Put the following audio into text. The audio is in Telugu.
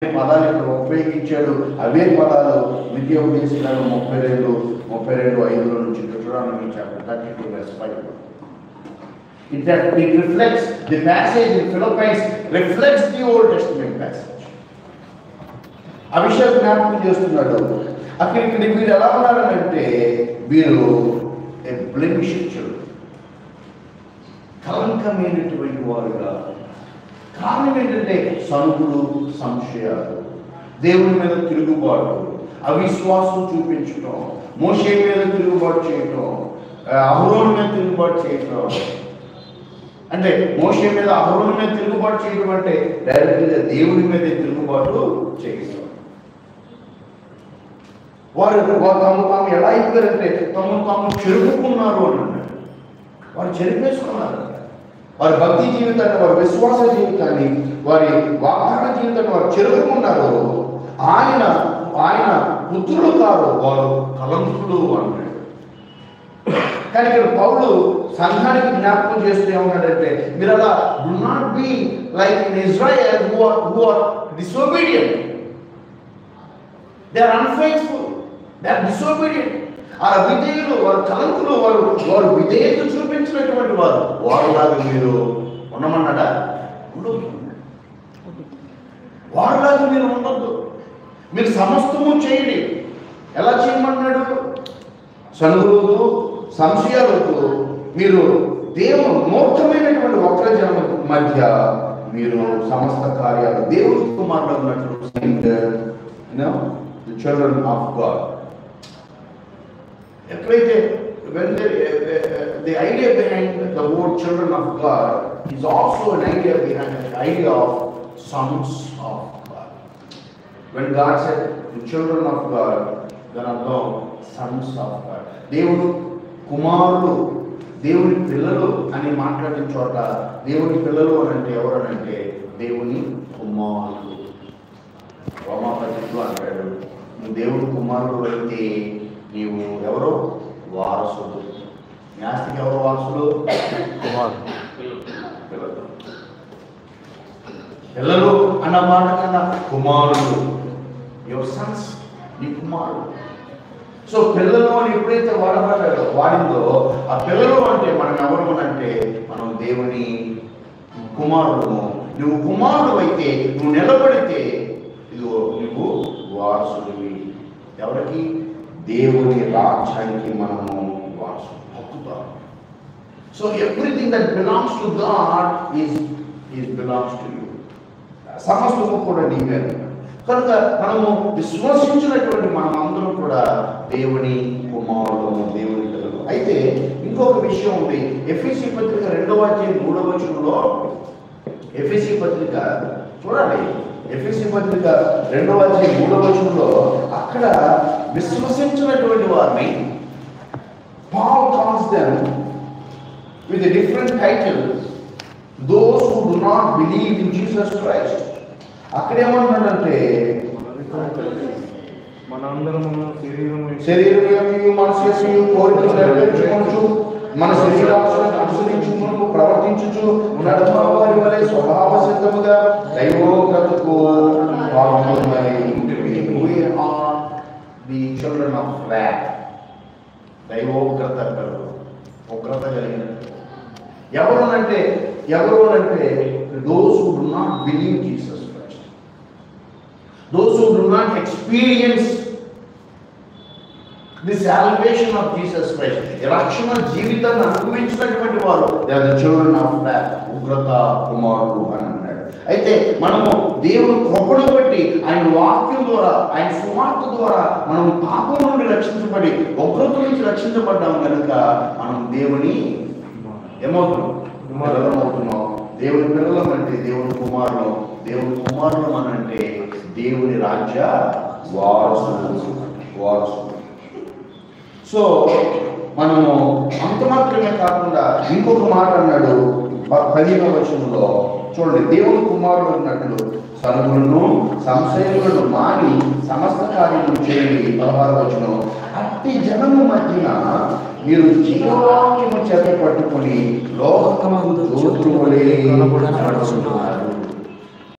పదాలు ఇక్కడ ఉపయోగించాడు. అవే పదాలు ద్వితీయోపదేశకాండం 32:5 నుంచి Deuteronomy chapter 32 verse 5. It reflects the passage in Philippians reflects the Old Testament passage. ఆ విషయం జ్ఞాపకం చేస్తున్నాడు. అక్కడికి వీరు ఎలా ఉన్నారంటే వీరు బ్లెమిష్ కలంకమైనటువంటి వారుగా. కారణం ఏంటంటే సనుగులు, సంశయాలు, దేవుని మీద తిరుగుబాటు, అవిశ్వాసం చూపించటం, మోషే మీద తిరుగుబాటు చేయటం, అహరోను మీద తిరుగుబాటు చేయటం. అంటే మోషే మీద అహరోను మీద తిరుగుబాటు చేయడం అంటే డైరెక్ట్గా దేవుని మీద తిరుగుబాటు చేయిస్తాం. వారు తాము ఎలా అయిపోయారంటే తాము చెరుపుకున్నారు అని అన్నారు. వారు చెరిపేసుకున్నారు. వారి భక్తి జీవితాన్ని, వారి విశ్వాస జీవితాన్ని, వారి వాగ్దాన జీవితాన్ని వారు చెరుపుకున్నారు. ఆయన పుత్రులు కారు, వారు కలంకులు అన్నాడు. కానీ ఇక్కడ పౌలు సంఘానికి జ్ఞాపకం చేస్తూ ఏమన్నాడంటే మీరు అలా do not be like in Israel who are disobedient. They are unfaithful. They are disobedient. ఆ విధేయులు, వారు కలంకులు, వారు విధేయత చూపించినటువంటి వారులాగా మీరు ఉండమన్నాడా? ఉండదు. వారులాగా మీరు ఉండొద్దు. మీరు సమస్తము చేయండి. ఎలా చేయమన్నాడు? సనుగులు, సంశయాలకు మీరు దేవుడు మూర్ఖమైనటువంటి వక్రజనం మధ్య మీరు సమస్త కార్యాలు దేవుడితో మాట్లాడినట్లు the children of God. ఎక్కడైతే when the idea behind the word children of God is also an idea behind the idea of sons of God. When God said the children of God, then are sons of God. దేవుడు కుమారులు, దేవుని పిల్లలు అని మాట్లాడిన చోట దేవుని పిల్లలు అని అంటే ఎవరనంటే దేవుని కుమారులు. రోమాపత్రికలో అంటాడు నువ్వు దేవుని కుమారుడు అయితే నీవు ఎవరో వారసుడు. నీ ఆస్తికి ఎవరు వారసుడు? కుమారుడు. పిల్లలు అన్న మాట కన్నా కుమారుడు, యువర్ సన్స్, నీ కుమారుడు. సో పిల్లలు అని ఎప్పుడైతే వాడిందో ఆ పిల్లలు అంటే మనం ఎవరు అంటే మనం దేవుని కుమారుడు. నువ్వు కుమారుడు అయితే, నువ్వు నిలబడితే ఇదిగో నువ్వు వారసుడివి. ఎవరికి? దేవుని రాజ్యానికి మనము వారసు హక్కుతాం. So everything that belongs to God is belongs to you. సమస్తము కూడా నీవే. కనుక మనము విశ్వసించినటువంటి మనం అందరం కూడా దేవుని కుమారులు, దేవుని పిల్లలు. అయితే ఇంకొక విషయం ఉంది. ఎఫెసీ పత్రిక 2వ అధ్యాయం 3వ వచనంలో, ఎఫెసీ పత్రిక చూడాలి, ఎఫెసీ పత్రిక 2వ అధ్యాయం 3వ వచనంలో అక్కడ విశ్వసించినటువంటి వారిని Paul calls them with a different title, those who do not believe in Jesus Christ. అక్కడేమన్నాడంటే శరీరము మనసు కోరికలు నెరవేర్చుకొనుచు మన శరీరాలను అనుసరించుకుంటూ ప్రవర్తించుచు నడమవారి వలె స్వభావ సిద్ధముగా దైవోగ్రతకు పాల్గొనమని. We are the children of wrath. దైవోగ్రత ఉగ్రత కలిగిన ఎవరు అంటే those who do not believe Jesus Christ, those who do not experience the salvation of Jesus Christ, రక్షణ జీవితాన్ని అనుభవించినటువంటి వారు they are the children of wrath, ఉగ్రత కుమారుడు అని అన్నాడు. అయితే మనము దేవుని కృపను బట్టి ఆయన వాక్యం ద్వారా, ఆయన సువార్త ద్వారా మనం పాపం నుండి రక్షించబడి ఉగ్రత నుంచి రక్షించబడ్డాం కనుక మనం దేవుని ఏమవుతున్నాం? అవుతున్నాం. దేవుని పిల్లలం అంటే దేవుని కుమారులు, దేవుని కుమారులు అనంటే దేవుని రాజ్య వారసులు. సో మనము అంత మాత్రమే కాకుండా ఇంకొక మాట అన్నాడు 15వ వచనంలో చూడండి. దేవుని కుమారుడు అన్నట్లు సనుగులను సంశయములను మాని సమస్త కార్యములు చేయండి. 16వ వచనం అట్టి జనము మధ్యన మీరు జీవవాక్యము చేత పట్టుకుని లోకమందు జ్యోతుల వలె నడుచున్నారు.